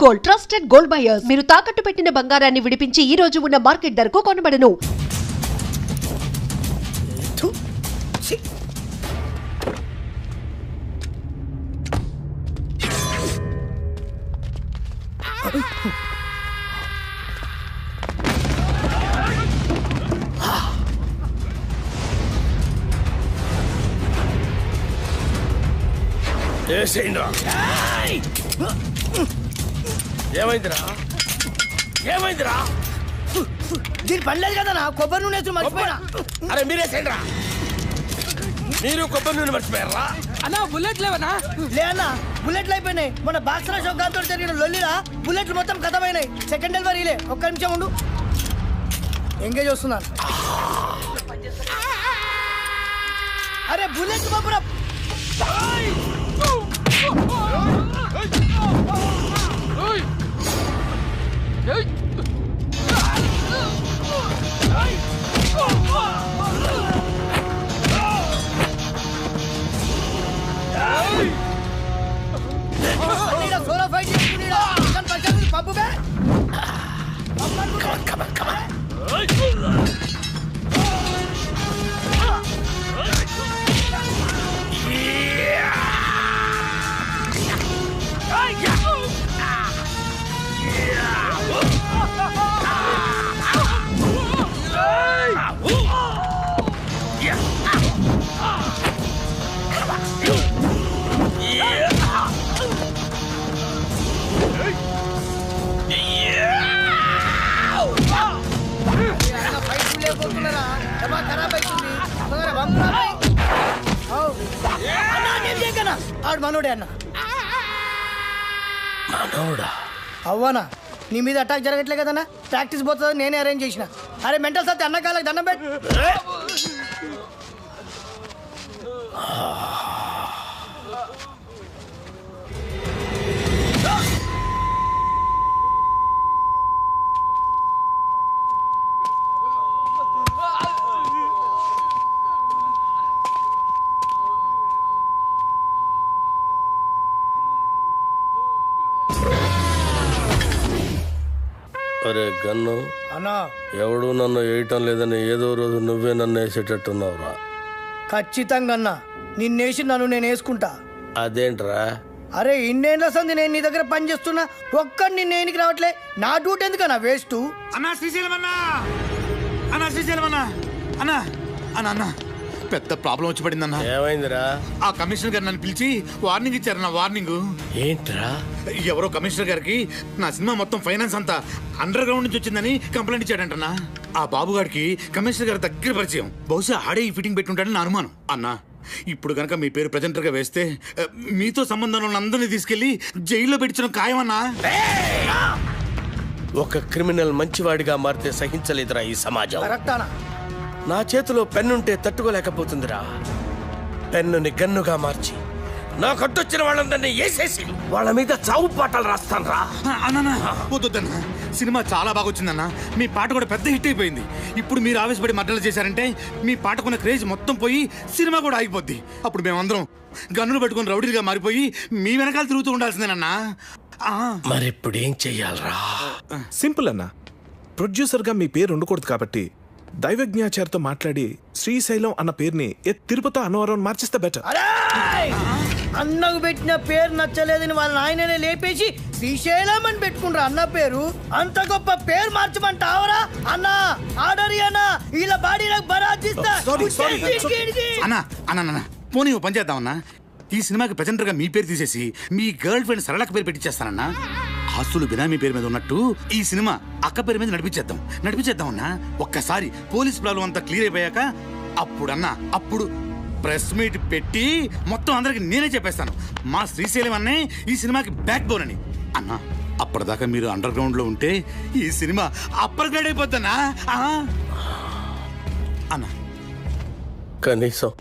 Gold, trusted gold buyers. మీరు తాకట్టు పెట్టిన బంగారాన్ని విడిపించి ఈ రోజు ఉన్న మార్కెట్ ధరకు కొనబడను. ఏమైందిరా ఏమైందిరా? దీని పనిలేదు కదా నా కొబ్బరి నూనె మర్చిపోయినా. అరే మీరేసేయండిరా. మీరు కొబ్బరి నూనె మర్చిపోయారా? అన్నా బుల్లెట్ లేవనా? లే అన్న బుల్లెట్లు అయిపోయినాయి. మన బాక్సరా షాప్ గాంతో జరిగిన లొల్లిలా బుల్లెట్లు మొత్తం ఖతమైనాయి. సెకండ్ డెలివరీలే. ఒక్క నిమిషం ఉండు, ఎంగేజ్ వస్తున్నాను. అరే బుల్లెట్ బాబురా. సోలో ఫైట్ చేసుకుని పప్పు ఖరాబ్ అవుతుంది. ఆడు మనోడే అన్న. మనోడా? అవ్వనా నీ మీద అటాక్ జరగట్లే కదన్నా. ప్రాక్టీస్ పోతుంది నేనే అరేంజ్ చేసిన. అరే మెంటల్ సత్తి అన్న కాళ్ళకి దండం పెట్టు. అరే గన్ను అన్నా ఎవడు నన్ను వేయటం లేదని ఏదో రోజు నువ్వే నన్ను వేసేటట్టున్నావురా. ఖచ్చితంగా అన్నా నిన్నేసి నన్ను నేను వేసుకుంటా. అదేంట్రా? అరే ఇన్నేళ్ళ సంది నేను నీ దగ్గర పని చేస్తున్నా, ఒక్కడిని నిన్ను ఏనికి రావట్లే. నా డ్యూటీ ఎందుకన్నా వేస్ట్? అన్నా శ్రీశైలం అన్నా, అన్నా శ్రీశైలం అన్నా, అన్నా అన్నా అన్నా పెద్ద ప్రాబ్లం వచ్చి పడింది అన్నా. ఏమైందిరా? ఆ కమిషనర్ గారు నన్ను పిలిచి వార్నింగ్ ఇచ్చారన్నా. వార్నింగ్ ఏంట్రా? ఎవరో కమిషనర్ గారికి నా సినిమా మొత్తం ఫైనాన్స్ అంతా అండర్ గ్రౌండ్ నుంచి వచ్చిందని కంప్లైంట్ ఇచ్చాడంటన్నా. ఆ బాబు గారికి కమిషనర్ గారి దగ్గర పరిచయం. బహుశా ఆడే ఈ ఫిట్టింగ్ పెట్టుంటాడని నా అనుమానం. అన్నా ఇప్పుడు కనుక మీ పేరు ప్రెజెంటర్ గా వేస్తే మీతో సంబంధం ఉన్న అందరినీ తీసుకెళ్లి జైల్లో పెట్టించడం ఖాయమన్నా. ఒక క్రిమినల్ మంచివాడిగా మారితే సహించలేదురా ఈ సమాజం. కరెక్టానా? నా చేతిలో పెన్నుంటే తట్టుకోలేకపోతుందిరా. పెన్నుని గన్నుగా మార్చి నా కట్టొచ్చిన వాళ్ళందరినీ వేసేసి వాళ్ళ మీద చావు పాటలు రాస్తాను రా. అన్నా వద్దన్నా, సినిమా చాలా బాగా వచ్చిందన్నా. మీ పాట కూడా పెద్ద హిట్ అయిపోయింది. ఇప్పుడు మీరు ఆవేశపడి మర్డర్లు చేశారంటే మీ పాటకున్న క్రేజ్ మొత్తం పోయి సినిమా కూడా ఆగిపోద్ది. అప్పుడు మేమందరం గన్నులు పెట్టుకుని రౌడీలుగా మారిపోయి మీ వెనకాల తిరుగుతూ ఉండాల్సిందేనన్నా. మరి ఇప్పుడు ఏం చెయ్యాలరా? సింపుల్ అన్నా. ప్రొడ్యూసర్ గా మీ పేరు ఉండకూడదు కాబట్టి దైవజ్ఞాచారితో మాట్లాడి శ్రీశైలం అన్న పేరుని తిరుపతి అన్నవరం మార్చిస్తే బెటర్. అన్నకు పెట్టిన పేరు నచ్చలేదని వాళ్ళ ఆయననే లేపేసి శ్రీశైలం అని పెట్టుకుంటారు అన్న పేరు. అంత గొప్ప పేరు మార్చమంటావరా అన్న? ఆర్డర్ అన్నా, ఇలా బాడీ నాకు బరాజిస్తా. అన్నా అన్నా పోనీ ఓ పని చేద్దామన్నా. ఈ సినిమాకి ప్రెజెంటర్ గా మీ పేరు తీసేసి మీ గర్ల్ ఫ్రెండ్ సరళక పేరు పెట్టించేస్తానన్నా. ఆస్తులు బినామీ పేరు మీద ఉన్నట్టు ఈ సినిమా అక్క పేరు మీద నడిపించేద్దాం అన్నా. ఒక్కసారి పోలీస్ ప్రాబ్లం అంతా క్లియర్ అయిపోయాక అప్పుడు ప్రెస్ మీట్ పెట్టి మొత్తం అందరికి నేనే చెప్పేస్తాను మా శ్రీశైలం అన్నే ఈ సినిమాకి బ్యాక్ బోన్ అని. అన్నా అప్పటిదాకా మీరు అండర్ గ్రౌండ్ లో ఉంటే ఈ సినిమా అప్పర్ గ్రేడ్ అయిపోద్దన్నా. అన్నా కనీసం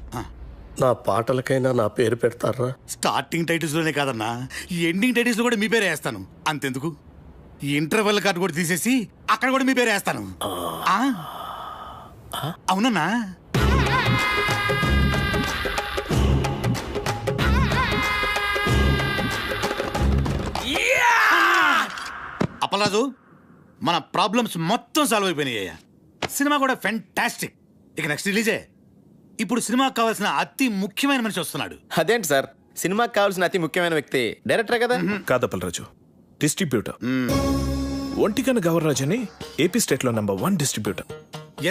నా పాటలకైనా నా పేరు పెడతారా? స్టార్టింగ్ టైటిల్స్ లోనే కాదన్నా, ఎండింగ్ టైటిల్స్ లో కూడా మీ పేరే వేస్తాను. అంతెందుకు ఇంటర్వెల్ కార్డు కూడా తీసేసి అక్కడ కూడా మీ పేరే వేస్తాను. అవునన్నా? అప్పలరాజు, మన ప్రాబ్లమ్స్ మొత్తం సాల్వ్ అయిపోయినాయ్యా. సినిమా కూడా ఫెంటాస్టిక్. ఇక నెక్స్ట్ రిలీజే. ఇప్పుడు సినిమాకి కావాల్సిన అతి ముఖ్యమైన మనిషి వస్తున్నాడు. అదేంటి సార్, సినిమాకి కావాల్సిన అతి ముఖ్యమైన వ్యక్తి డైరెక్టర్ కదా? కాదప్పలరాజు, డిస్ట్రిబ్యూటర్. ఒంటికన గవర్రాజ్ అని ఏపీ స్టేట్ లో #1 డిస్ట్రిబ్యూటర్.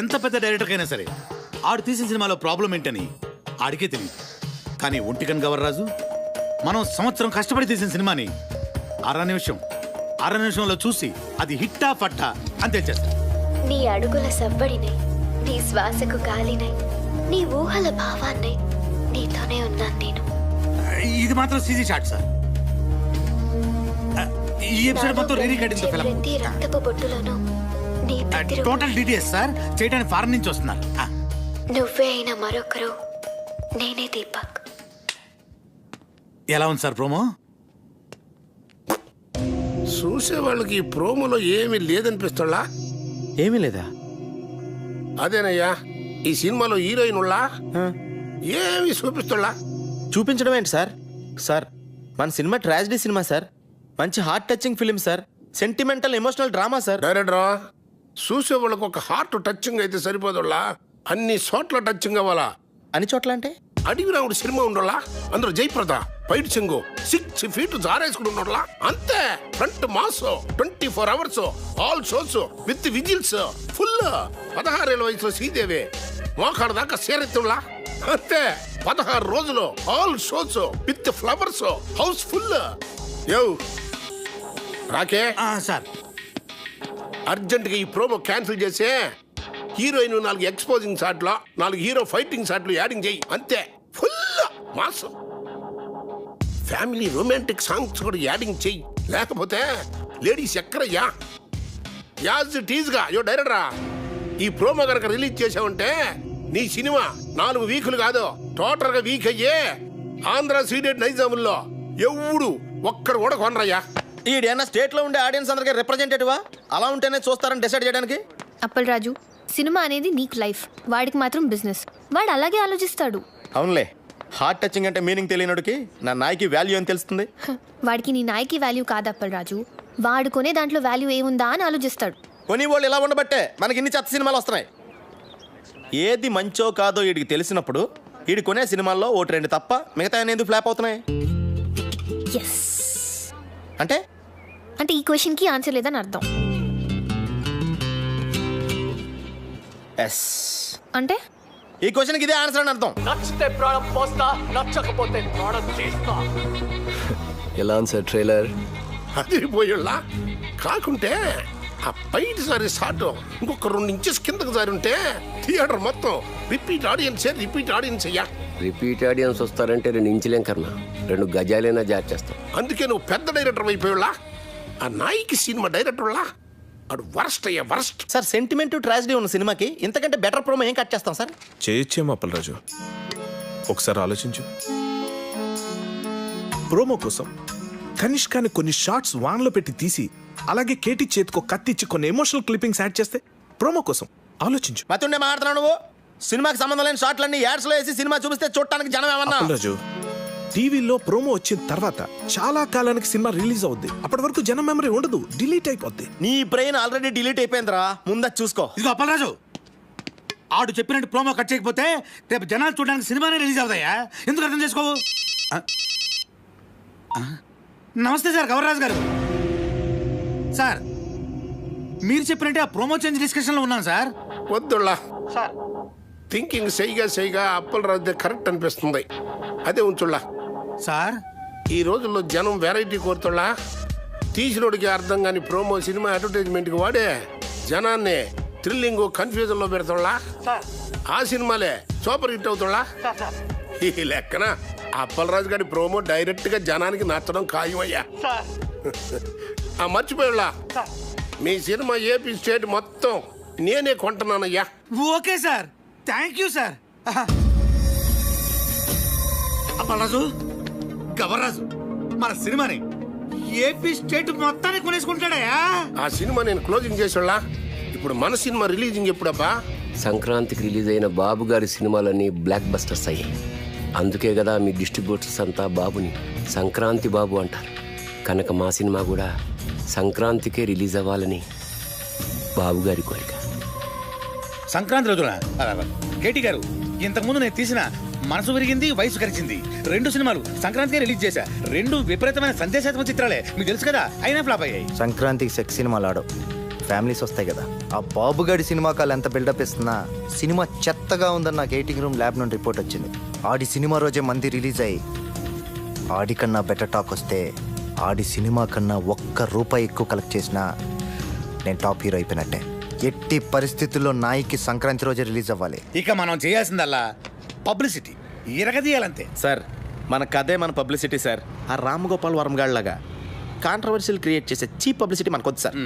ఎంత పెద్ద డైరెక్టర్ అయినా సరే ఆడు తీసిన సినిమాలో ప్రాబ్లం ఏంటని ఆడికే తెలియదు. కానీ ఒంటికన్ గవర్రాజు మనం సంవత్సరం కష్టపడి తీసిన సినిమాని అర నిమిషంలో చూసి అది హిట్టా ఫట్టా అంతే చేస్తాడు. నీ అడుగుల సవ్వడినై, నీ శ్వాసకు గాలినై, నీ ఊహల భావాన్నై నీతోనే ఉన్నాను నేను. ఇది మాత్రం సీజీ షాట్ సార్. ఈ ఎపిసోడ్ మొత్తం రీ రికార్డింగ్ ఫిల్మ్. ప్రతి రక్తపు బొట్టులోనూ నీ ప్రతిరూపం. టోటల్ డీటెయిల్స్ సార్ చేయడానికి ఫారెన్ నుంచి వస్తున్నారు. నువ్వే అయిన మరొకరు నేనే దీపక్. ఎలా ఉంది సార్ ప్రోమో? చూసే వాళ్ళకి ఈ ప్రోమోలో ఏమీ లేదనిపిస్తుందా? ఏమీ లేదా? అదేనయ్యా, ఈ సినిమాలో హీరోయిన్ ఉళ్ళా ఏమి చూపిస్తుందా? చూపించడం ఏంటి సార్? సార్, మన సినిమా ట్రాజడీ సినిమా సార్. మంచి heart touching film sir. Sentimental emotional drama sir. డైరెక్టరా, చూసే వాళ్ళకి ఒక హార్ట్ టచింగ్ అయితే సరిపోదుళ్ళా, అన్ని చోట్ల టచింగ్ అవ్వాలా. అని చోట్ల అంటే అడివి రావుడు సినిమా ఉండోలా, అందులో జయప్రద ఫైట్ సింగు 6 feet జారేసుకుని ఉండోలా, అంతే. Front mass 24 hours all shows with whistles full. 16 ఏళ్ళ వయసులో శ్రీదేవి మోకాడు దాకా సేరెత్తులా, అంతే. 16 రోజులు all shows with flowers house full. యో రాకే సార్, అర్జెంట్గా ఈ ప్రోమో క్యాన్సిల్ చేసే హీరోయిన్ 4 ఎక్స్పోజింగ్ షాట్లు, 4 హీరో ఫైటింగ్ షాట్లు యాడింగ్ చేయి, అంతే. Full mass. Family romantic songs కూడా యాడింగ్ చెయ్యి, లేకపోతే లేడీస్ ఎక్కడయ్యా. యాజ్ టీజ్గా యో డైరెక్టరా, ఈ ప్రోమో కనుక రిలీజ్ చేసావంటే నీ సినిమా 4 వీకులు కాదు, టోటల్గా వీక్ అయ్యే ఆంధ్ర సీడెడ్ నైజాముల్లో ఎవడు ఒక్కడు కూడా కొనరయ్యా. ఈడేనా స్టేట్ లో ఉండే ఆడియన్స్ అందరికీ రిప్రజెంటేటివా? అలా ఉంటేనే చూస్తారని డిసైడ్ చేయడానికి. అప్పలరాజు, సినిమా అనేది నీకు లైఫ్, వాడికి మాత్రం బిజినెస్. వాడు అలాగే ఆలోచిస్తాడు. అవునులే, హార్ట్ టచింగ్ అంటే మీనింగ్ తెలియనోడికి నా నాయకి వాల్యూ అని తెలుస్తుంది. వాడికి నీ నాయకి వాల్యూ కాదు అప్పలరాజు, వాడు కొనే దాంట్లో వాల్యూ ఏముందా అని ఆలోచిస్తాడు. కొని వాళ్ళు ఇలా ఉండబట్టే మనకి ఇన్ని చెత్త సినిమాలు వస్తున్నాయి. ఏది మంచో కాదో వీడికి తెలిసినప్పుడు వీడి కొనే సినిమాల్లో 1-2 తప్ప మిగతా ఎందుకు ఫ్లాప్ అవుతున్నాయి? ఎస్ అంటే అంటే ఈ క్వశ్చన్కి ఆన్సర్ లేదని అర్థం. ఎస్ అంటే ఈ క్వశ్చన్కి ఇదే ఆన్సర్ అని అర్థం. నచ్చితే ప్రాణం పోస్తా, నచ్చకపోతే ప్రాణం తీస్తా. ఎలా ఉంది సార్ ట్రైలర్? అదిరిపోయేలా కాకుంటే ఆ పైన సారి షాట్ ఇంకొక 2 inches కిందకు జారి ఉంటే థియేటర్ మొత్తం రిపీట్ ఆడియన్స్ అయ్యా. రిపీట్ ఆడియన్స్ వస్తారంటే 2 ఇంచులేం కన్నా 2 గజాలైనా జార్ చేస్తాం. అందుకే నువ్వు పెద్ద డైరెక్టర్ అయిపోయేలా. ఆ నాయికి సినిమా డైరెక్టర్లా అడు వరస్ట్ అయ్యా, వరస్ట్. సార్, సెంటిమెంట్ ట్రాజడీ ఉన్న సినిమాకి ఇంతకంటే బెటర్ ప్రోమో ఏం కట్ చేస్తాం సార్? చేయొచ్చేమో అప్పలరాజు, ఒకసారి ఆలోచించు. ప్రోమో కోసం కనిష్కాని కొన్ని షార్ట్స్ వాన్లో పెట్టి తీసి అలాగే కేటీ చేతికో కత్తిచ్చి కొన్ని ఎమోషనల్ క్లిప్పింగ్స్ యాడ్ చేస్తే ప్రోమో కోసం ఆలోచించు. మతుండే మాట్లాడుతున్నావు నువ్వు. సినిమాకి సంబంధం లేని షాట్లన్నీ యాడ్స్ లో వేసి సినిమా చూపిస్తే చూడటానికి జనం ఏమన్నా? అప్పలరాజు, టీవీలో ప్రోమో వచ్చిన తర్వాత చాలా కాలానికి సినిమా రిలీజ్ అవుద్ది. అప్పటి వరకు జనం మెమరీ ఉండదు, డిలీట్ అయిపోద్ది. నీ బ్రెయిన్ ఆల్రెడీ డిలీట్ అయిపోయిందిరా, ముందు చూసుకో. ఇదిగో అప్పలరాజు, ఆడు చెప్పినట్టు ప్రోమో కట్ చేయకపోతే రేపు జనాలు చూడడానికి సినిమానే రిలీజ్ అవుతాయా? ఎందుకు అర్థం చేసుకోవు? నమస్తే సార్, గవర్రాజు గారు. సార్, మీరు చెప్పినట్టే ఆ ప్రోమో చేంజ్ డిస్కషన్ లో ఉన్నాను సార్. వద్దుళ్ళా సార్, థింకింగ్ సైగా అప్పలరాజు కరెక్ట్ అనిపిస్తుంది. అదే ఉంచుళ్ళా సార్. ఈ రోజుల్లో జనం వెరైటీ కోరుతుళ్ళా. తీసినోడికి అర్థం కాని ప్రోమో సినిమా అడ్వర్టైజ్మెంట్కి వాడే జనాన్ని థ్రిల్లింగ్ కన్ఫ్యూజన్లో పెడుతుళ్ళా. ఆ సినిమాలే సూపర్ హిట్ అవుతుళ్ళా. ఈ లెక్కన అప్పలరాజు గారి ప్రోమో డైరెక్ట్గా జనానికి నచ్చడం ఖాయమయ్యా. మర్చిపోయాళ్ళా, మీ సినిమా ఏపీ స్టేట్ మొత్తం నేనే కొంటున్నానయ్యా. Okay sir, thank you sir. Appalaraju, Gavarraju మన సినిమాని ఏపీ స్టేట్ మొత్తాన్ని కొనేసుకుంటాడయా. ఆ సినిమా నేను క్లోజింగ్ చేసేళ్ళా. ఇప్పుడు మన సినిమా రిలీజింగ్ ఎప్పుడబ్బా? సంక్రాంతికి రిలీజ్ అయిన బాబు గారి సినిమాలన్నీ బ్లాక్ బస్టర్స్ అయ్యాయి. అందుకే కదా మీ డిస్ట్రిబ్యూటర్స్ అంతా బాబుని సంక్రాంతి బాబు అంటారు. కనుక మా సినిమా కూడా సంక్రాంతికే రిలీజ్ అవ్వాలని బాబుగారి కోరిక. సంక్రాంతి రోజున కేటీ గారు, ఇంతకుముందు నేను తీసిన మనసు విరిగింది వయసు కరిచింది 2 సినిమాలు సంక్రాంతికి రిలీజ్ చేశా. 2 విపరీతమైన సందేశాత్మక చిత్రాలే, మీకు తెలుసు కదా, అయినా ఫ్లాప్ అయ్యాయి. సంక్రాంతికి సెక్స్ సినిమాలు ఆడవు, ఫ్యామిలీస్ వస్తాయి కదా. ఆ బాబుగాడి సినిమాకాలు ఎంత బిల్డప్ ఇస్తున్నా సినిమా చెత్తగా ఉందని నాకు ఎయిటింగ్ రూమ్ ల్యాబ్ నుండి రిపోర్ట్ వచ్చింది. ఆడి సినిమా రోజే మంది రిలీజ్ అయ్యి ఆడి కన్నా బెటర్ టాక్ వస్తే ఆడి సినిమా కన్నా ₹1 ఎక్కువ కలెక్ట్ చేసినా నేను టాప్ హీరో అయిపోయినట్టే. ఎట్టి పరిస్థితుల్లో నాయికి సంక్రాంతి రోజే రిలీజ్ అవ్వాలి. ఇక మనం చేయాల్సిందల్లా పబ్లిసిటీ ఇరగదీయాలంతే. సార్ మన కథే మన పబ్లిసిటీ సార్. ఆ రామ్ గోపాల్ వర్మ గాళ్ళగా కాంట్రవర్షియల్ క్రియేట్ చేసే చీప్ పబ్లిసిటీ మనకొద్దు సార్.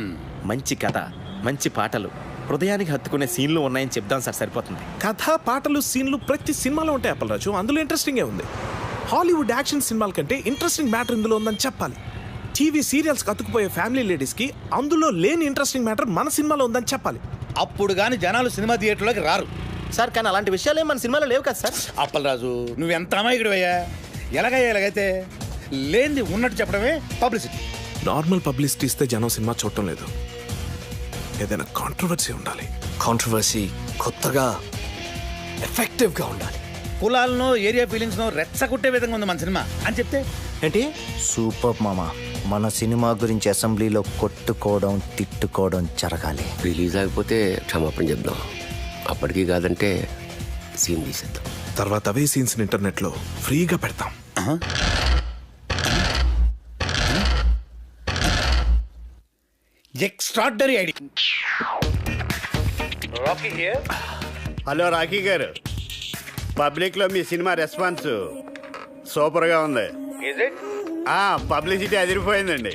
మంచి కథ, మంచి పాటలు, హృదయానికి హత్తుకునే సీన్లు ఉన్నాయని చెప్దాం సార్, సరిపోతుంది. కథ, పాటలు, సీన్లు ప్రతి సినిమాలో ఉంటాయి అప్పలరాజు. అందులో ఇంట్రెస్టింగే ఉంది. హాలీవుడ్ యాక్షన్ సినిమాల కంటే ఇంట్రెస్టింగ్ మ్యాటర్ ఇందులో ఉందని చెప్పాలి. టీవీ సీరియల్స్ కతుకుపోయే ఫ్యామిలీ లేడీస్కి అందులో లేని ఇంట్రెస్టింగ్ మ్యాటర్ మన సినిమాలో ఉందని చెప్పాలి. అప్పుడు కానీ జనాలు సినిమా థియేటర్లోకి రారు సార్. కానీ అలాంటి విషయాలు మన సినిమాలో లేవు కదా సార్. అప్పలరాజు, నువ్వెంత అమాయకుడివయ్యా. ఎలాగైతే లేనిది ఉన్నట్టు చెప్పడమే పబ్లిసిటీ. నార్మల్ పబ్లిసిటీ ఇస్తే జనం సినిమా చూడటం లేదు. ఏదైనా కాంట్రవర్సీ ఉండాలి. కాంట్రవర్సీ కొత్తగా ఎఫెక్టివ్గా ఉండాలి. కులాలను, ఏరియా ఫీలింగ్స్ను రెచ్చగొట్టే విధంగా ఉంది మన సినిమా అని చెప్తే ఏంటి? సూపర్ మామా. మన సినిమా గురించి అసెంబ్లీలో కొట్టుకోవడం, తిట్టుకోవడం జరగాలి. రిలీజ్ అయిపోతే క్షమాపణ చెప్దాం. అప్పటికీ కాదంటే సీన్ తీసేద్దాం. తర్వాత అవే సీన్స్ ఇంటర్నెట్లో ఫ్రీగా పెడతాం. Extraordinary idea. హలో రాఖీ గారు, పబ్లిక్లో మీ సినిమా రెస్పాన్స్ సూపర్గా ఉంది. పబ్లిసిటీ అదిరిపోయిందండి.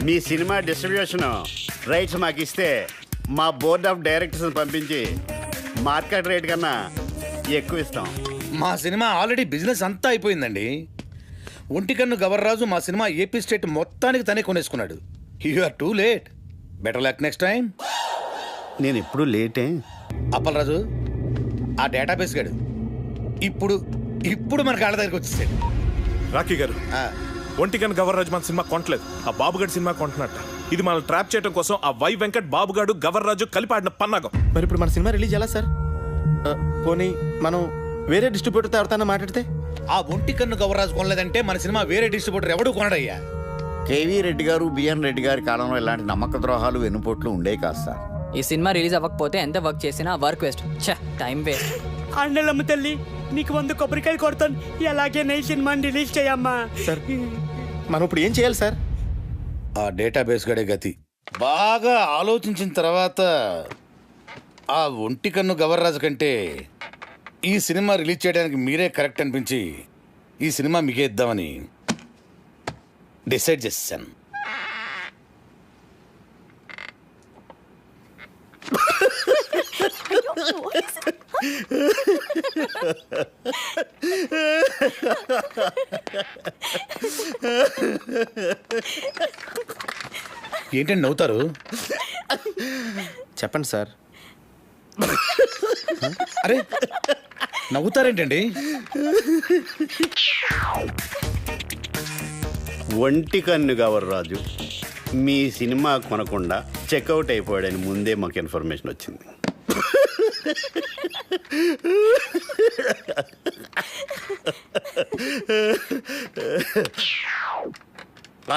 మీ సినిమా డిస్ట్రిబ్యూషన్ రైట్స్ మాకు ఇస్తే మా బోర్డ్ ఆఫ్ డైరెక్టర్స్ పంపించి మార్కెట్ రేట్ కన్నా ఎక్కువ ఇస్తాం. మా సినిమా ఆల్రెడీ బిజినెస్ అంతా అయిపోయిందండి. ఒంటికన్ను గవర్రాజు మా సినిమా ఏపీ స్టేట్ మొత్తానికి తనే కొనేసుకున్నాడు. You are too late. Better luck next time. నేను ఎప్పుడు లేటే. అప్పలరాజు, ఆ డేటాబేస్ గాడు ఇప్పుడు మన కాళ్ళ దగ్గరికి వచ్చేసాడు. రాఖీ గారు, ఒంటికన్ గవర్రాజు మన సినిమా కొనట్లేదు, ఆ బాబుగాడి సినిమా కొంటున్నట్ట. ఇది మనం ట్రాప్ చేయడం కోసం ఆ వై వెంకట్, బాబుగాడు, గవర్రాజు కలిపి ఆడిన పన్నాగం. మరి ఇప్పుడు మన సినిమా రిలీజ్ ఎలా సార్? పోనీ మనం వేరే డిస్ట్రిబ్యూటర్తో ఎవరితో మాట్లాడితే? ఆ ఒంటికన్ను గవర్రాజు కొనలేదంటే మన సినిమా వేరే డిస్ట్రిబ్యూటర్ ఎవడు కొనడయ్యా. కేవీ రెడ్డి గారు, బిఎన్ రెడ్డి గారి కాలంలో ఇలాంటి నమ్మక ద్రోహాలు, వెన్నుపోట్లు ఉండేవి కాదు సార్. ఈ సినిమా రిలీజ్ అవ్వకపోతే ఎంత వర్క్ చేసినా వర్క్ వేస్ట్, టైం వేస్ట్. అండలమ్మ తల్లి, నీకు 100 కొబ్బరికాయలు కొడతాను. ఎలాగే నై సినిమాని రిలీజ్ చేయమ్మా. సార్ మనం ఇప్పుడు ఏం చేయాలి సార్? ఆ డేటాబేస్ గడే గతి. బాగా ఆలోచించిన తర్వాత ఆ ఒంటికన్ను గవర్రాజు కంటే ఈ సినిమా రిలీజ్ చేయడానికి మీరే కరెక్ట్ అనిపించి ఈ సినిమా మీకే ఇద్దామని డిసైడ్ చేశాను. ఏంటండి నవ్వుతారు? చెప్పండి సార్. అరే నవ్వుతారేంటండి? ఒంటికన్ను గవర్రాజు మీ సినిమా కొనకుండా చెక్అవుట్ అయిపోయాడని ముందే మాకు ఇన్ఫర్మేషన్ వచ్చింది.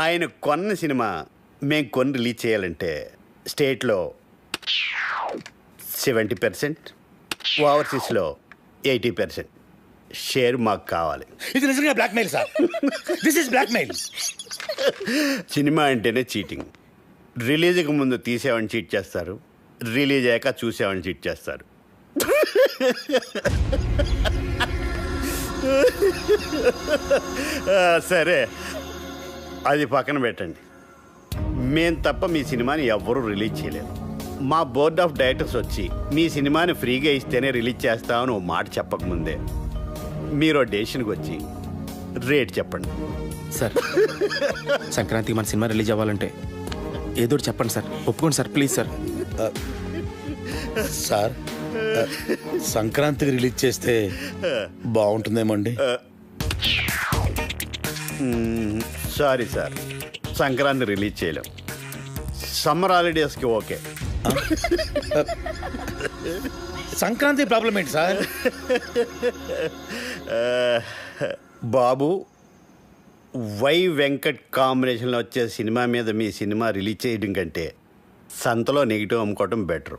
ఆయన కొన్న సినిమా మేము కొని రిలీజ్ చేయాలంటే స్టేట్లో 70%, ఓవర్సీస్లో 80% షేర్ మాకు కావాలి. ఇది నిజంగా blackmail sir. This is blackmail. Cinema అంటేనే చీటింగ్. రిలీజ్కి ముందు తీసేవాడిని చీట్ చేస్తారు, రిలీజ్ అయ్యాక చూసేవాడిని చీట్ చేస్తారు. సరే, అది పక్కన పెట్టండి. మేం తప్ప మీ సినిమాని ఎవ్వరూ రిలీజ్ చేయలేరు. మా బోర్డ్ ఆఫ్ డైరెక్టర్స్ వచ్చి మీ సినిమాని ఫ్రీగా ఇస్తేనే రిలీజ్ చేస్తామని ఓ మాట చెప్పకముందే మీరు డెసిషన్కి వచ్చి రేట్ చెప్పండి. సార్ సంక్రాంతికి మన సినిమా రిలీజ్ అవ్వాలంటే ఏదో చెప్పండి సార్. ఒప్పుకోండి సార్, ప్లీజ్ సార్. సార్ సంక్రాంతికి రిలీజ్ చేస్తే బాగుంటుందేమో అండి. సారీ సార్, సంక్రాంతి రిలీజ్ చేయలేం. సమ్మర్ హాలిడేస్కి ఓకే. సంక్రాంతి ప్రాబ్లం ఏంటి సార్? బాబు, వై వెంకట్ కాంబినేషన్లో వచ్చే సినిమా మీద మీ సినిమా రిలీజ్ చేయడం కంటే సంతలో నెగిటివ్ అమ్ముకోవటం బెటరు.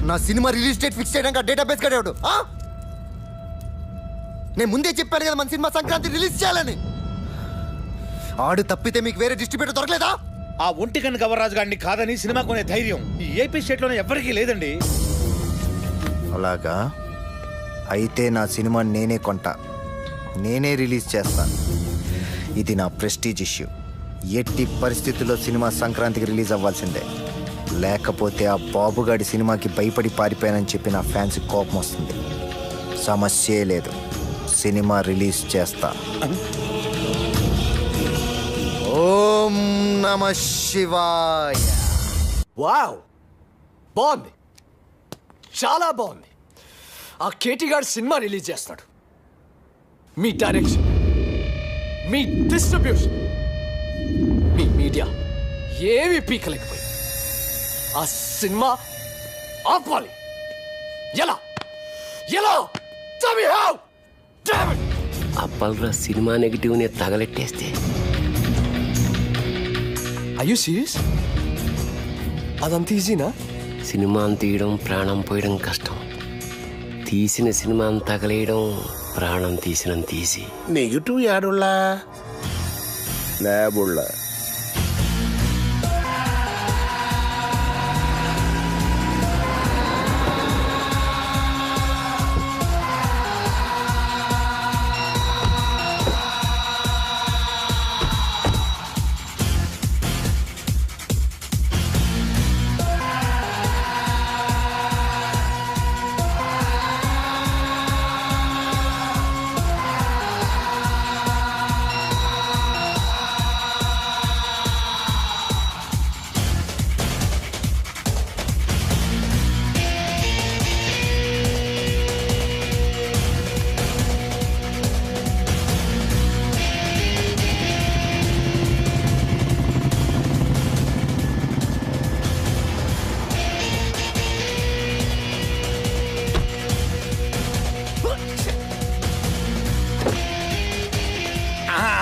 నా సినిమా రిలీజ్ డేట్ ఫిక్స్ చేయడానికి డేటాబేస్ కడేవాడు. నేను ముందే చెప్పాను కదా మన సినిమా సంక్రాంతి రిలీజ్ చేయాలని. ఆడు తప్పితే మీకు వేరే డిస్ట్రిబ్యూటర్ దొరకలేదా? ఆ ఒంటికన్ను కవరాజు గారిని కాదని సినిమా కొనే ధైర్యం ఈ ఏపీ స్టేట్లోనే ఎవ్వరికీ లేదండి. అలాగా? అయితే నా సినిమా నేనే కొంటా, నేనే రిలీజ్ చేస్తా. ఇది నా ప్రెస్టీజ్ ఇష్యూ. ఎట్టి పరిస్థితుల్లో సినిమా సంక్రాంతికి రిలీజ్ అవ్వాల్సిందే. లేకపోతే ఆ బాబుగాడి సినిమాకి భయపడి పారిపోయానని చెప్పి నా ఫ్యాన్స్ కోపం వస్తుంది. సమస్యే లేదు, సినిమా రిలీజ్ చేస్తా. ఓం నమ శివాయ. వావ్, బాగుంది, చాలా బాగుంది. ఆ కేటీ గారు సినిమా రిలీజ్ చేస్తాడు. మీ డైరెక్షన్, మీ డిస్ట్రిబ్యూషన్, మీ మీడియా ఏమి పీకలేకపోయి ఆ సినిమా ఆపాలి. ఎలా ఎలా అప్పల్రా సినిమా నెగిటివ్ ని తగలెట్టేస్తే. Are you serious? అదంత ఈజీనా? సినిమాని తీయడం ప్రాణం పోయడం కష్టం. తీసిన సినిమాని తగలేయడం ప్రాణం తీసినంత ఈజీ. నెగిటివ్ యాడుల్లా ల్యాబుల్లా.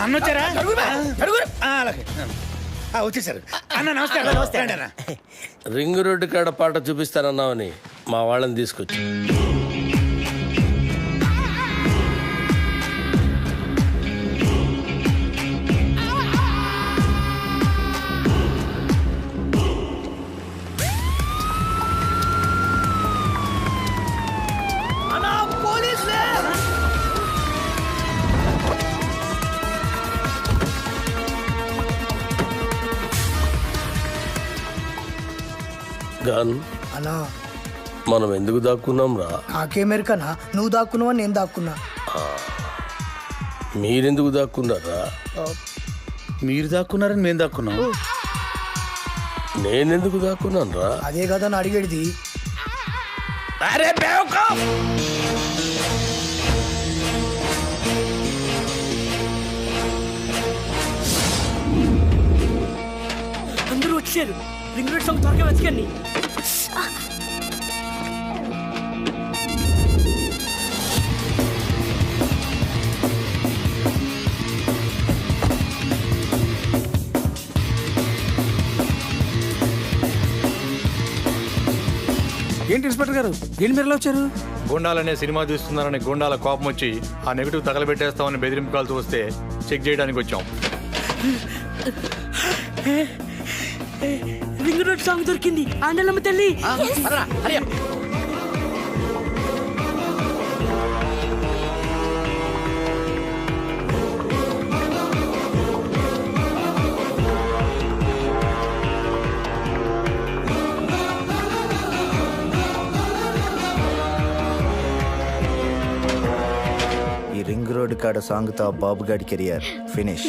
అన్నొచ్చారా? వచ్చేసారు అన్న. నమస్కారం. రింగ్ రోడ్డు కాడ పాట చూపిస్తానన్నావని మా వాళ్ళని తీసుకొచ్చి. గన్ అన్నా, మనం ఎందుకు దాక్కున్నాం రా? నాకేమెరకనా? నువ్వు దాక్కున్నావా నేను దాక్కున్నా? మీరెందుకు దాక్కున్నారా? మీరు దాక్కున్నారని మేము దాక్కున్నాం. నేనెందుకు దాక్కున్నాను రా? అదే కదా అని అడిగేది. అరే బేవకూఫ్! అందరూ వచ్చారు. రింగ్ రోడ్ సాంగ్ త్వరగా వెతకండి. ఏంటి ఇన్స్పెక్టర్ గారు, ఏంటి మీరు వచ్చారు? గుండాలనే సినిమా తీస్తున్నారని గుండాల కోపం వచ్చి ఆ నెగిటివ్ తగలబెట్టేస్తామని బెదిరింపు కాల్సి వస్తే చెక్ చేయడానికి వచ్చాం. రింగ్ రోడ్ సాంగ్ దొరికింది. ఆండలమ్మ తల్లి. ఈ రింగ్ రోడ్ కాడ సాంగ్తో బాబుగాడి కెరియర్ ఫినిష్.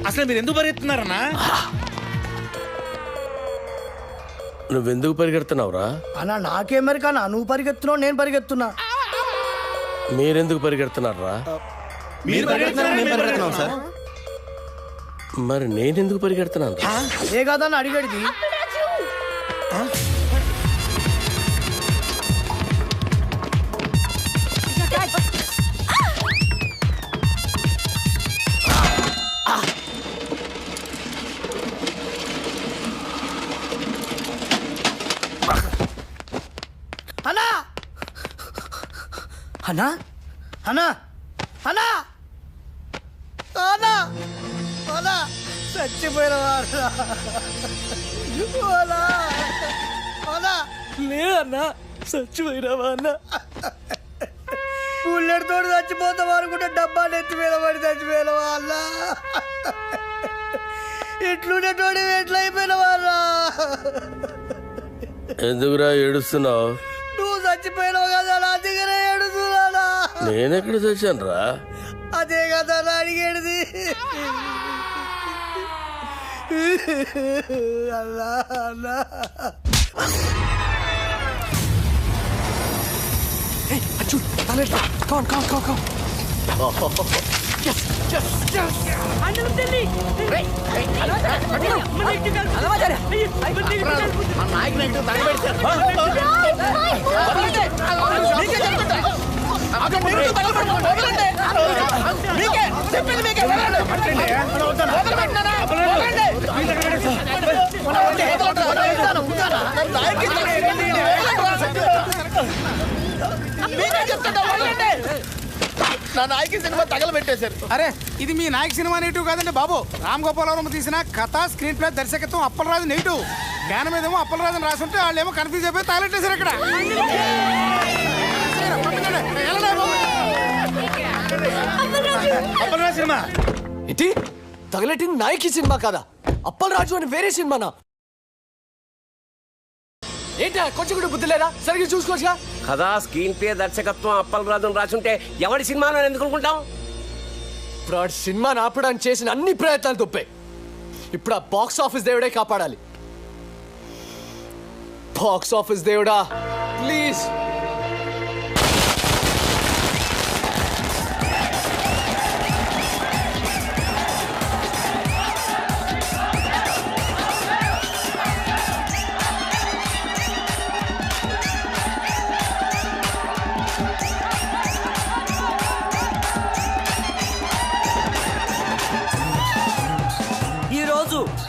అసలు మీరు ఎందుకు పరిగెత్తున్నారన్నా? నువ్వెందుకు పరిగెడుతున్నావురా? అన్నా నాకేమరికన్నా, నువ్వు పరిగెత్తున్నావు నేను పరిగెత్తున్నా. మీరెందుకు పరిగెడుతున్నారా? మరి నేనెందుకు పరిగెడుతున్నాను? ఏ కాదని అడిగడిది. అన్నా అన్నా అన్నా అన్నా అన్నా అన్నా చచ్చిపోయిన వారు లేదన్నా, చచ్చిపోయినావా అన్న? బుల్లెట్ తోడు చచ్చిపోతాం అనుకుంటే డబ్బాలు ఎత్తిపోయిన పడి చచ్చిపోయినవా అన్న? ఇట్లుండేటోడి ఎట్లయిపోయినవా అన్న? ఎందుకురా ఏడుస్తున్నావు? నువ్వు చచ్చిపోయినావు కదా నా దగ్గర ఏడుస్తున్నా. నేనెక్కడ చచ్చాను రా? అదే కదా నా అడిగేది. అల్లా అల్లా నా నాయకి సినిమా తగలబెట్టేశారు. అరే ఇది మీ నాయక్ సినిమా నెగిటివ్ కాదండి బాబు. రామ్ గోపాలవరం తీసిన కథ, స్క్రీన్ ప్లే, దర్శకత్వం అప్పలరాజు నెగిటివ్. జ్ఞానం ఏదేమో అప్పలరాజు రాసి ఉంటే వాళ్ళు ఏమో కన్ఫ్యూజ్ అయిపోయి తగలెట్టేశారు ఇక్కడ. అప్పలరాజు సినిమా ఇటీ తగలెట్టిన నాయకి సినిమా కాదా? అప్పలరాజు అని వేరే సినిమానా? ఏంటా కొంచెం కూడా బుద్ధి లేదా? సరిగ్గా చూసుకోవచ్చుగా. కదా స్క్రీన్ ప్లే, దర్శకత్వం అప్పలరాజు రాసుంటే ఎవరి సినిమాను ఎందుకు అనుకుంటాం? ఇప్పుడు ఆ సినిమాని ఆపడానికి చేసిన అన్ని ప్రయత్నాలు తప్పే. ఇప్పుడు ఆ బాక్స్ ఆఫీస్ దేవుడే కాపాడాలి. బాక్స్ ఆఫీస్ దేవుడా ప్లీజ్.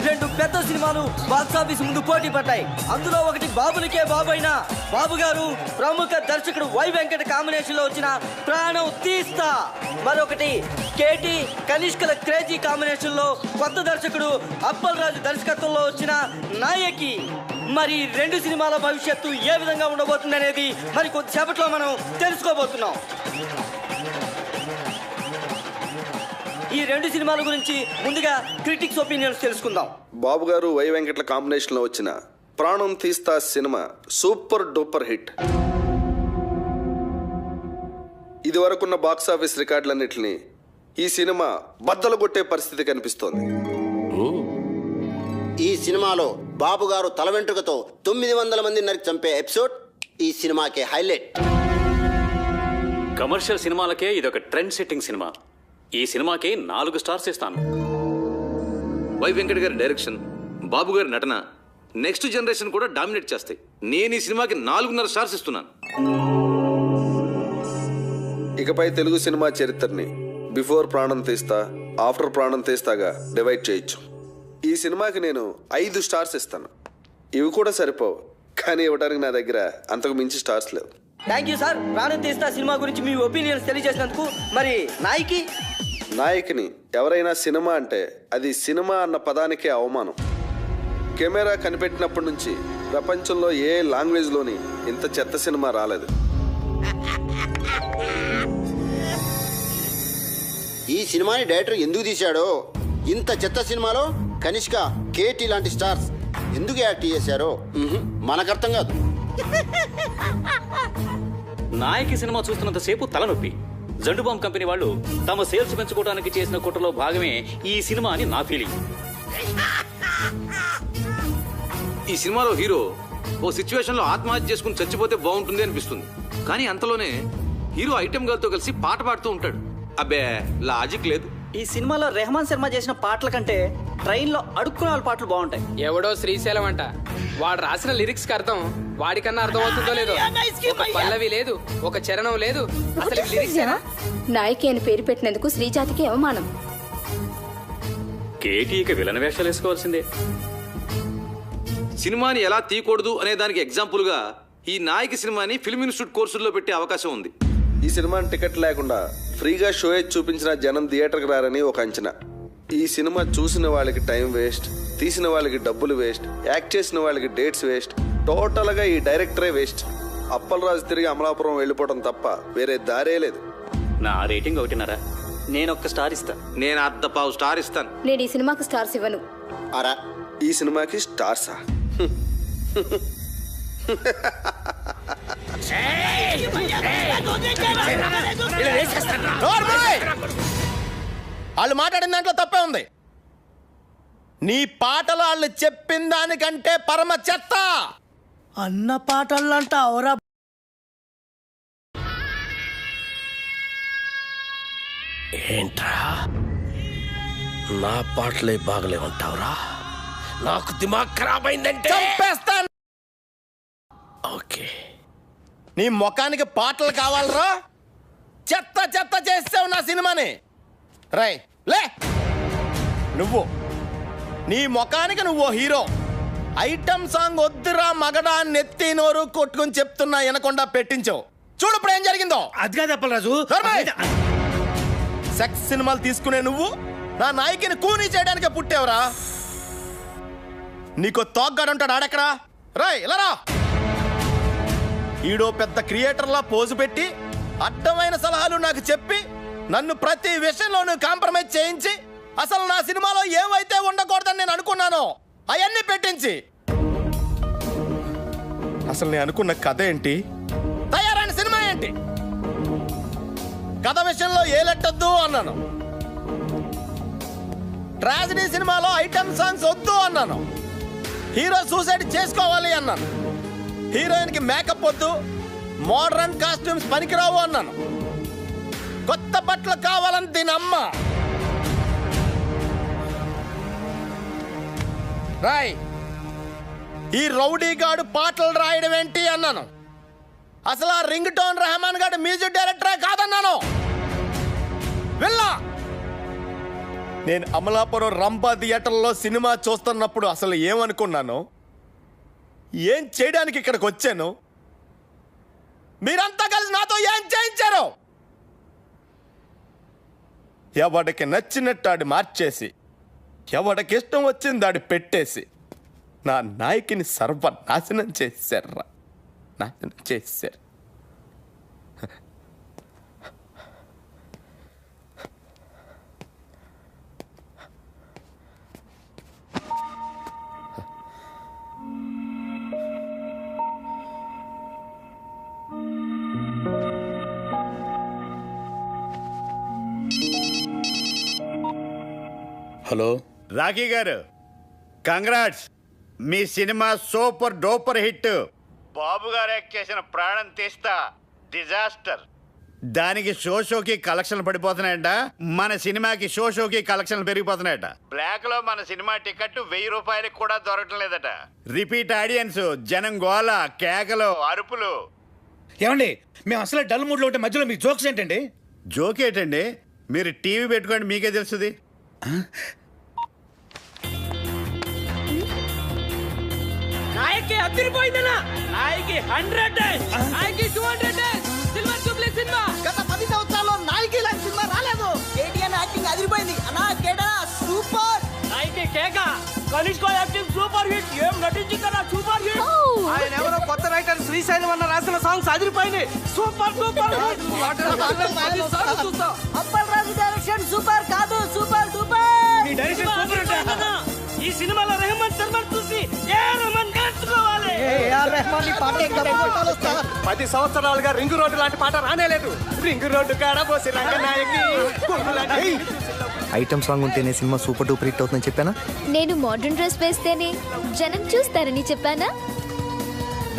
రెండు పెద్ద సినిమాలు బాక్సాఫీస్ ముందు పోటీ పడ్డాయి. అందులో ఒకటి బాబులకే బాబు అయిన బాబు గారు ప్రముఖ దర్శకుడు వై వెంకట కాంబినేషన్ లో వచ్చిన ప్రాణం తీస్తా, మరొకటి కేటీ కనిష్కల క్రేజీ కాంబినేషన్ లో కొత్త దర్శకుడు అప్పలరాజు దర్శకత్వంలో వచ్చిన నాయకి. మరి రెండు సినిమాల భవిష్యత్తు ఏ విధంగా ఉండబోతుంది అనేది మరి కొద్దిసేపట్లో మనం తెలుసుకోబోతున్నాం. ఈ రెండు సినిమాల గురించి ముందుగా క్రిటిక్స్ ఒపీనియన్స్ తెలుసుకుందాం. బాబు గారు వై వెంకట్ల కాంబినేషన్ లో వచ్చిన ప్రాణం తీస్తా సినిమా సూపర్ డూపర్ హిట్. ఇది వరకున్న బాక్సాఫీస్ రికార్డులన్నింటినీ ఈ సినిమా బద్దలు కొట్టే పరిస్థితి కనిపిస్తోంది. ఈ సినిమాలో బాబు గారు తల వెంట్రుకతో 900 మంది నరికి చంపే ఎపిసోడ్ ఈ సినిమాకే హైలైట్. కమర్షియల్ సినిమాలకే ఇదొక ట్రెండ్ సెట్టింగ్ సినిమా. ఈ సినిమాకి 4 స్టార్స్ ఇస్తాను. వై వెంకట్ గారి డైరెక్షన్, బాబు గారి నటన నెక్స్ట్ జనరేషన్ కూడా డామినేట్ చేస్తాయి. నేను ఈ సినిమాకి 4.5 స్టార్స్ ఇస్తున్నాను. ఇకపై తెలుగు సినిమా చరిత్రని బిఫోర్ ప్రాణం తీస్తా, ఆఫ్టర్ ప్రాణం తీస్తాగా డివైడ్ చేయొచ్చు. ఈ సినిమాకి నేను 5 స్టార్స్ ఇస్తాను. ఇవి కూడా సరిపోవు, కానీ ఇవ్వడానికి నా దగ్గర అంతకు మించి స్టార్స్ లేవు. Thank you sir. ప్రాణం తీస్తా సినిమా గురించి మీ ఒపీనియన్స్ తెలియజేసినందుకు. మరి నాయకిని ఎవరైనా సినిమా అంటే అది సినిమా అన్న పదానికే అవమానం. కెమెరా కనిపెట్టినప్పటి నుంచి ప్రపంచంలో ఏ లాంగ్వేజ్లోని ఇంత చెత్త సినిమా రాలేదు. ఈ సినిమాని డైరెక్టర్ ఎందుకు తీశాడో, ఇంత చెత్త సినిమాలో కనిష్క, కేటీ లాంటి స్టార్స్ ఎందుకు యాక్ట్ చేశారో మనకు అర్థం కాదు. నాయకి సినిమా చూస్తున్నంతసేపు తలనొప్పి. జండుబామ్ కంపెనీ వాళ్ళు తమ సేల్స్ పెంచుకోవడానికి చేసిన కుట్రలో భాగమే ఈ సినిమా అని నా ఫీలింగ్. ఈ సినిమాలో హీరో ఓ సిచ్యువేషన్ లో ఆత్మహత్య చేసుకుని చచ్చిపోతే బాగుంటుంది అనిపిస్తుంది. కానీ అంతలోనే హీరో ఐటెం గర్ల్ తో కలిసి పాట పాడుతూ ఉంటాడు. అబ్బే లాజిక్ లేదు. ఈ సినిమాలో రెహమాన్ శర్మ చేసిన పాటల కంటే ట్రైన్ లో అడుక్కునే వాళ్ళ పాటలు బాగుంటాయి. ఎవడో శ్రీశైలం అంట, వాడు రాసిన లిరిక్స్ కి అర్థం వాడికన్నా అర్థం అవుతుందో లేదో. ఒక పల్లవి లేదు, ఒక చరణం లేదు, అసలు లిరిక్స్ నాయకి అని పేరు పెట్టినందుకు శ్రీజాతికి అవమానం. కేటీకి విలన్ వేషాలు వేసుకోవాల్సిందే. సినిమాని ఎలా తీయకూడదు అనే దానికి ఎగ్జాంపుల్ గా ఈ నాయకి సినిమాని ఫిల్మ్ ఇన్స్టిట్యూట్ కోర్సుల్లో పెట్టే అవకాశం ఉంది. ఈ సినిమాని టికెట్ లేకుండా ఫ్రీగా షో చూపించిన జనం థియేటర్కి రారని ఒక అంచనా. ఈ సినిమా చూసిన వాళ్ళకి టైం వేస్ట్, తీసిన వాళ్ళకి డబ్బులు వేస్ట్, యాక్ట్ చేసిన వాళ్ళకి డేట్స్ వేస్ట్, టోటల్గా ఈ డైరెక్టరే వేస్ట్. అప్పలరాజు తిరిగి అమలాపురం వెళ్ళిపోవడం తప్ప వేరే దారే లేదు. నా రేటింగ్ 1.5. నేను ఒక్క స్టార్ ఇస్తా. నేను 1/2 స్టార్ ఇస్తాను. నేను ఈ సినిమాకి స్టార్స్ ఇవ్వను. అరా ఈ సినిమాకి స్టార్సా? వాళ్ళు మాట్లాడిన దాంట్లో తప్పే ఉంది. నీ పాటలు వాళ్ళు చెప్పిన దానికంటే పరమ చెత్త. అన్న పాటలంట అవరా. ఏంట్రా నా పాటలే బాగలేమంటావురా? నాకు దిమాగ్ ఖరాబ్ అయిందంటే చంపేస్తాను. ఓకే, నీ ముఖానికి పాటలు కావాలరా? చెత్త చెత్త చేసావు నా సినిమాని. రై లే, నువ్వు నీ ముఖానికి నువ్వు హీరో. ఐటమ్ సాంగ్ వద్దురా మగడా నెత్తి నోరు కొట్టుకుని చెప్తున్నా వినకుండా పెట్టించావు. చూడు ఇప్పుడు ఏం జరిగిందో. అది కాదు అప్పలరాజు. సెక్స్ సినిమాలు తీసుకునే నువ్వు నా నాయకిని కూనీ చేయడానికే పుట్టావురా. నీకు తోగ్గాడు ఉంటాడు ఆడెక్కడా? రాయ్ ఇలా రా. ఈడో పెద్ద క్రియేటర్లా పోజు పెట్టి అడ్డమైన సలహాలు నాకు చెప్పి నన్ను ప్రతి విషయంలోనూ కాంప్రమైజ్ చేయించి అసలు నా సినిమాలో ఏవైతే ఉండకూడదని నేను అనుకున్నానో అవన్నీ పెట్టించి అసలు నేను అనుకున్న కథ ఏంటి, తయారైన సినిమా ఏంటి? కథ విషయంలో ఏలెట్టద్దు అన్నాను. ట్రాజడీ సినిమాలో ఐటమ్ సాంగ్స్ వద్దు అన్నాను. హీరో సూసైడ్ చేసుకోవాలి అన్నాను. హీరోయిన్ కి మేకప్ వద్దు, మోడర్న్ కాస్ట్యూమ్స్ పనికిరావు అన్నాను. కొత్త బట్టలు కావాలని దీని అమ్మ. రాయ్, ఈ రౌడీ గాడు పాటలు రాయడం ఏంటి అన్నాను. అసలు ఆ రింగ్ టోన్ రెహమాన్ గాడు మ్యూజిక్ డైరెక్టరే కాదన్నాను. వెళ్ళా. నేను అమలాపురం రంభా థియేటర్లో సినిమా చూస్తున్నప్పుడు అసలు ఏమనుకున్నాను, ఏం చేయడానికి ఇక్కడికి వచ్చాను, మీరంతా కలిసి నాతో ఏం చేయించారు? ఎవడికి నచ్చినట్టు ఆడి మార్చేసి, ఎవడికి ఇష్టం వచ్చింది ఆడి పెట్టేసి నా నాయకిని సర్వనాశనం చేశారా, నాశనం చేశారు. హలో రాఖీ గారు, కంగ్రాట్స్. మీ సినిమా సూపర్ డూపర్ హిట్. బాబు గారు యాక్ట్ చేసిన ప్రాణం తీస్తా డిజాస్టర్. దానికి షోకి కలెక్షన్లు పడిపోతున్నాయంట. మన సినిమాకి షోకి కలెక్షన్లు పెరిగిపోతున్నాయట. బ్లాక్ లో మన సినిమా టికెట్ 1000 రూపాయలకు కూడా దొరకటం లేదట. రిపీట్ ఆడియన్స్, జనం గోల, కేకలు, అరుపులు. ఏమండి, మేము అసలు డల్ మూడ్ లో ఉంటే మధ్యలో మీ జోక్స్ ఏంటండి? జోక్ ఏంటండి? మీరు టీవీ పెట్టుకోండి, మీకే తెలుస్తుంది. నాయకి అదిరిపోయిందనా? నాయకి 100 డేస్, నాయకి 200 డేస్, సిల్వర్ జూబ్లీ సినిమా. గత 10 సంవత్సరాల్లో నాయకి లాంటి సినిమా రాలేదు. కేటీఆర్ యాక్టింగ్ అదిరిపోయింది అన్నా. కేడా సూపర్. నాయకి కేక, కనిష్క యాక్టింగ్ సూపర్ హిట్. ఏం నటించిందన్నా, సూపర్ హిట్. ఆయన ఎవరో కొత్త రైటర్ శ్రీశైలం అన్న రాసిన సాంగ్స్ అదిరిపోయింది. Super super hit. Appalaraju direction super కాదు సూపర్ డూపర్. నీ డైరెక్షన్ సూపర్ అంటే ఈ సినిమాలో రెహమాన్ శర్మ చూసి ఏ రెహమాన్ నేర్చుకోవాలి. రెహమాన్ నీ పాట ఇంకా కొట్టాలి వస్తా. 10 సంవత్సరాలుగా రింగ్ రోడ్డు లాంటి పాట రానేలేదు. రింగ్ రోడ్డు కాడ పోసి రంగనాయకి ఐటమ్ సాంగ్ ఉంటేనే సినిమా సూపర్ డూపర్ హిట్ అవుతుందని చెప్పానా? నేను మోడర్న్ డ్రెస్ వేస్తేనే జనం చూస్తారని చెప్పానా?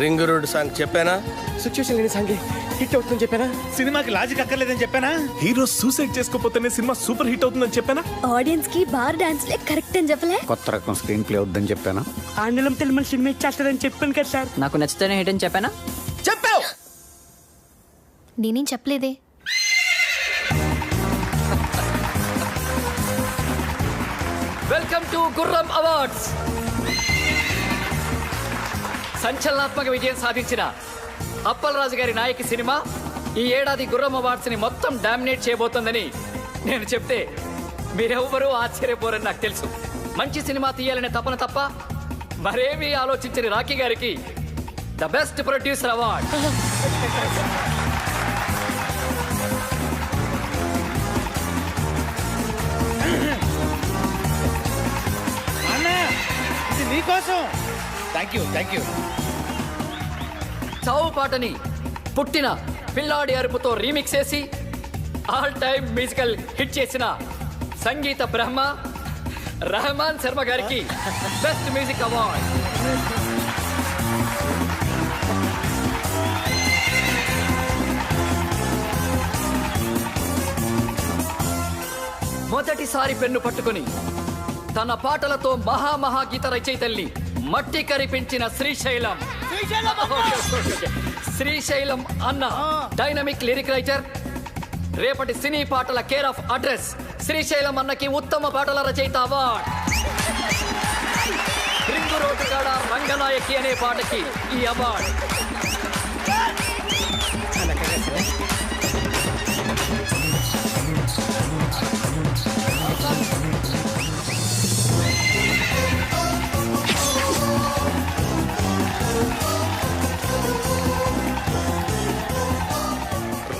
రింగ్ రోడ్ సాంగ్ చెప్పానా? సిచ్యువేషన్ లేని సాంగ్ హిట్ అవుతుందని చెప్పానా? సినిమాకి లాజిక్ అక్కర్లేదని చెప్పానా? హీరో సూసైడ్ చేసుకోపోతేనే సినిమా సూపర్ హిట్ అవుతుందని చెప్పానా? ఆడియన్స్ కి బార్ డాన్స్ లే కరెక్ట్ అని చెప్పలే? కొత్త రకం స్క్రీన్ ప్లే వద్దని చెప్పానా? ఆండలం తెలుగు సినిమా ఇచ్చేస్తారని చెప్పాను కదా సార్. నాకు నచ్చితేనే హిట్ అని చెప్పానా? చెప్పావు. నేనేం చెప్పలేదే. వెల్కమ్ టు గుర్రం అవార్డ్స్. సంచలనాత్మక విజయం సాధించిన అప్పలరాజు గారి నాయకి సినిమా ఈ ఏడాది గుర్రం అవార్డ్స్ ని మొత్తం డామినేట్ చేయబోతోందని నేను చెప్తే మీరెవ్వరూ ఆశ్చర్యపోరని నాకు తెలుసు. మంచి సినిమా తీయాలనే తపన తప్ప మరేమీ ఆలోచించని రాఖీ గారికి ద బెస్ట్ ప్రొడ్యూసర్ అవార్డ్. నీకోసం. Thank you. చావు పాటని పుట్టిన పిల్లాడి అరుపుతో రీమిక్స్ చేసి ఆల్ టైమ్ మ్యూజికల్ హిట్ చేసిన సంగీత బ్రహ్మ రెహమాన్ శర్మ గారికి బెస్ట్ మ్యూజిక్ అవార్డ్. మొదటిసారి పెన్ను పట్టుకుని తన పాటలతో మహాగీత రచయితల్ని మట్టి కరిపించిన శ్రీశైలం అన్న డైనమిక్ లిరిక్ రైటర్. రేపటి సినీ పాటల కేర్ ఆఫ్ అడ్రస్ శ్రీశైలం అన్నకి ఉత్తమ పాటల రచయిత అవార్డ్. రింగు రోడ్డు కాడ రంగనాయకి అనే పాటకి ఈ అవార్డ్.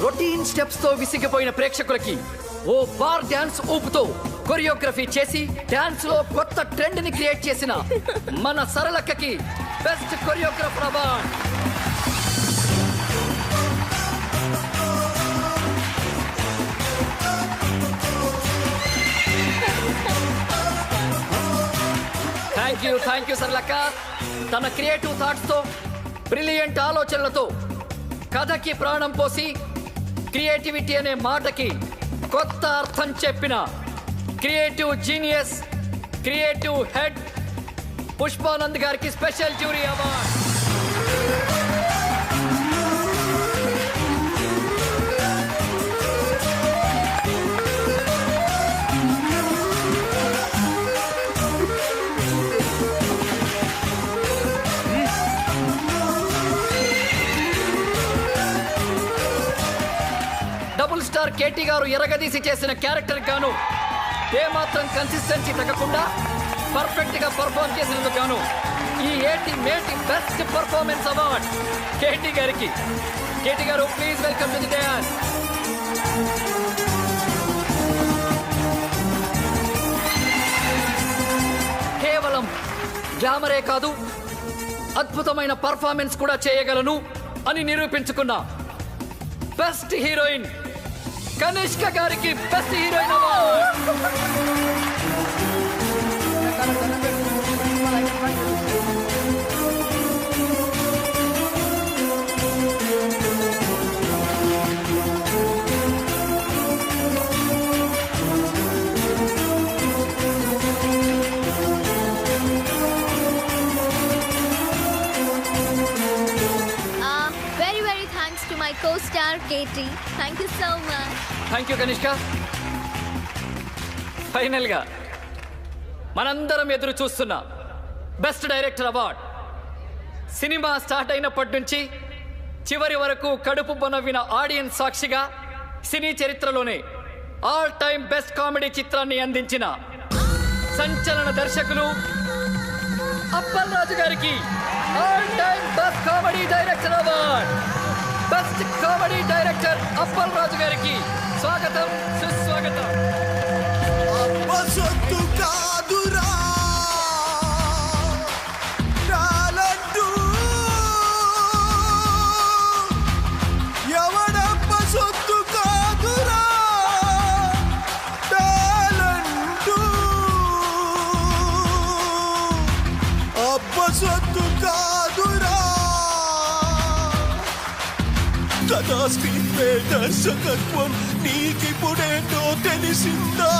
రొటీన్ స్టెప్స్ తో విసిగిపోయిన ప్రేక్షకులకి ఓ బార్ డాన్స్ ఊపుతో కొరియోగ్రఫీ చేసి డాన్స్ లో కొత్త ట్రెండ్ ని క్రియేట్ చేసిన మన సరళక్కకి best choreographer award. Thank you సరళక్క. తన క్రియేటివ్ థాట్స్ తో బ్రిలియంట్ ఆలోచనలతో కథకి ప్రాణం పోసి క్రియేటివిటీ అనే మాటకి కొత్త అర్థం చెప్పిన creative genius, creative head Pushpanand గారికి special jury award. Double star KT గారు ఎరగదీసి చేసిన క్యారెక్టర్ గాను ఏమాత్రం కన్సిస్టెన్సీ తగ్గకుండా పర్ఫెక్ట్ గా పర్ఫార్మ్ చేసినందుకు గాను ఈ మేటి బెస్ట్ పర్ఫార్మెన్స్ అవార్డ్ కేటీ గారికి. కేటీ గారు please welcome to the dance. కేవలం గ్లామరే కాదు అద్భుతమైన పర్ఫార్మెన్స్ కూడా చేయగలను అని నిరూపించుకున్న బెస్ట్ హీరోయిన్ కనిష్క గారికి best heroine award. Very thanks to my co-star Katie. Thank you so much. Thank you Kanishka. Final గా మనందరం ఎదురు చూస్తున్న best director award. Cinema start అయినప్పటి నుంచి చివరి వరకు కడుపు నవ్విన ఆడియన్స్ సాక్షిగా సినీ చరిత్రలోనే ఆల్ టైమ్ బెస్ట్ కామెడీ చిత్రాన్ని అందించిన సంచలన దర్శకులు అప్పలరాజు గారికి all time best comedy director award. Best comedy director Appalaraju గారికి స్వాగతం, సుస్వాగతం. కథా స్క్రీన్ ప్లే దర్శకత్వం నీకిప్పుడేంటో తెలిసిందా